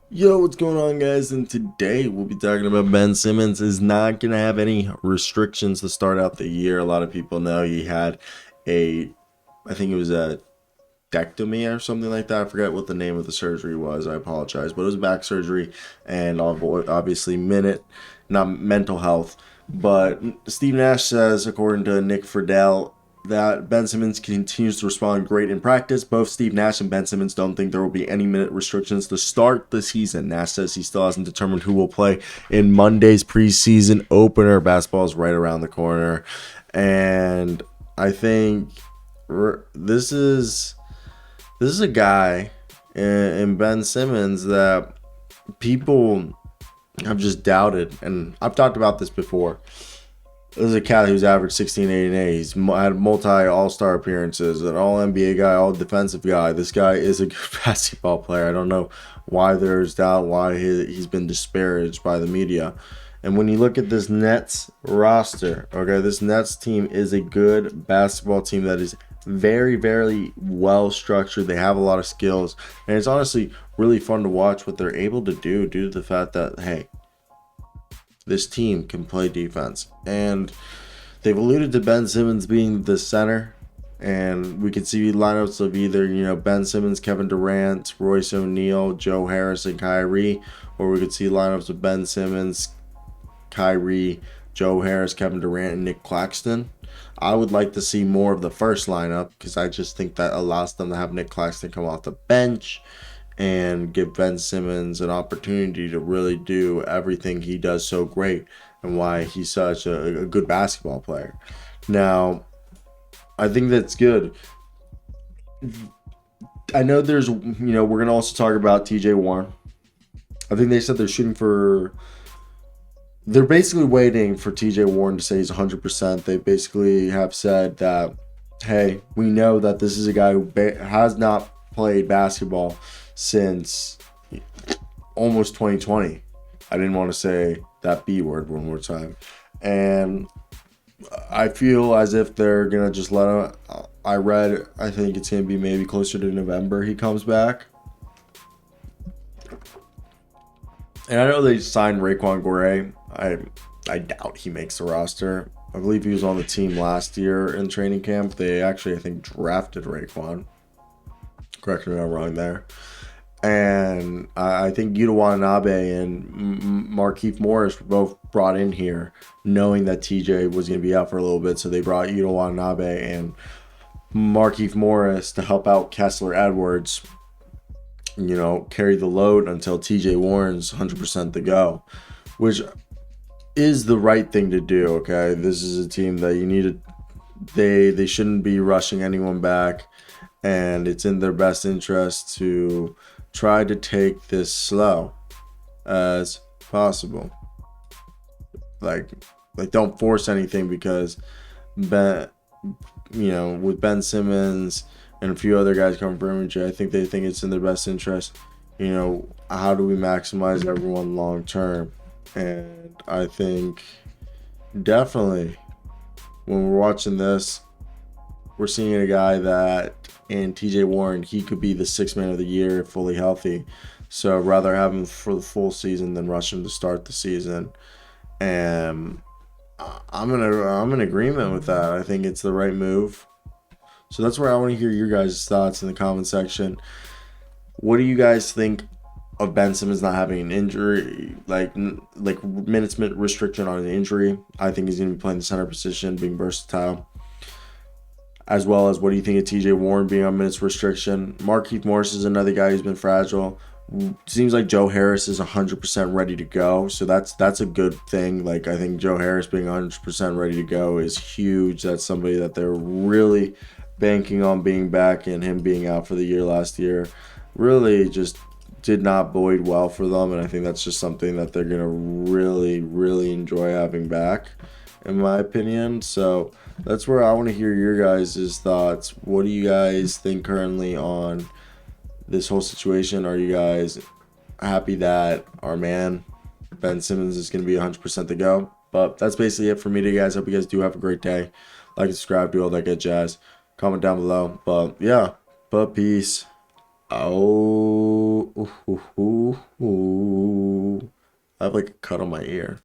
Yo, what's going on, guys? And today we'll be talking about Ben Simmons is not going to have any restrictions to start out the year. A lot of people know he had a, I think it was a dectomy or something like that. I forget what the name of the surgery was. I apologize, but it was back surgery and obviously not mental health. But Steve Nash says, according to Nick Friedel, that Ben Simmons continues to respond great in practice. Both Steve Nash and Ben Simmons don't think there will be any minute restrictions to start the season. Nash says he still hasn't determined who will play in Monday's preseason opener. Basketball is right around the corner. And I think this is a guy in Ben Simmons that people have just doubted. And I've talked about this before. This is a cat who's averaged 16, 8, and 8. He's had multi All-Star appearances, an All-NBA guy, All-Defensive guy. This guy is a good basketball player. I don't know why there's doubt, why he's been disparaged by the media. And when you look at this Nets roster, okay, this Nets team is a good basketball team that is very, very well structured. They have a lot of skills. And it's honestly really fun to watch what they're able to do due to the fact that, hey, this team can play defense. And they've alluded to Ben Simmons being the center. And we can see lineups of either, Ben Simmons, Kevin Durant, Royce O'Neal, Joe Harris, and Kyrie. Or we could see lineups of Ben Simmons, Kyrie, Joe Harris, Kevin Durant, and Nick Claxton. I would like to see more of the first lineup because I just think that allows them to have Nick Claxton come off the bench and give Ben Simmons an opportunity to really do everything he does so great and why he's such a good basketball player. Now, I think that's good. I know we're going to also talk about TJ Warren. I think they said they're basically waiting for TJ Warren to say he's 100%. They basically have said that, hey, we know that this is a guy who has not played basketball since almost 2020. I didn't want to say that B word one more time. And I feel as if they're going to just let him. I think it's going to be maybe closer to November he comes back. And I know they signed Raekwon Gore. I doubt he makes the roster. I believe he was on the team last year in training camp. They actually, I think, drafted Raekwon. Correct me if I'm wrong there. And I think Yuta Watanabe and Markieff Morris were both brought in here knowing that TJ was going to be out for a little bit. So they brought Yuta Watanabe and Markieff Morris to help out Kessler Edwards, carry the load until TJ Warren's 100% to go, which is the right thing to do, okay? This is a team that you need to, they shouldn't be rushing anyone back, and it's in their best interest to try to take this slow as possible. Like don't force anything because with Ben Simmons and a few other guys coming from Image, I think they think it's in their best interest. How do we maximize everyone long term? And I think definitely when we're watching this, we're seeing a guy that in TJ Warren, he could be the sixth man of the year fully healthy. So I'd rather have him for the full season than rush him to start the season. And I'm in agreement with that. I think it's the right move. So that's where I want to hear your guys' thoughts in the comment section. What do you guys think of Ben Simmons not having an injury, like minutes restriction on an injury? I think he's going to be playing the center position, being versatile. As well as what do you think of TJ Warren being on minutes restriction? Markieff Morris is another guy who's been fragile. Seems like Joe Harris is 100% ready to go, so that's a good thing. I think Joe Harris being 100% ready to go is huge. That's somebody that they're really banking on being back, and him being out for the year last year really just did not bode well for them, and I think that's just something that they're going to really, really enjoy having back, in my opinion. So that's where I want to hear your guys' thoughts. What do you guys think currently on this whole situation? Are you guys happy that our man Ben Simmons is going to be 100% to go? But that's basically it for me today, guys. Hope you guys do have a great day. Like and subscribe, do all that good jazz. Comment down below. But yeah, peace. Oh, ooh, ooh, ooh, ooh. I have like a cut on my ear.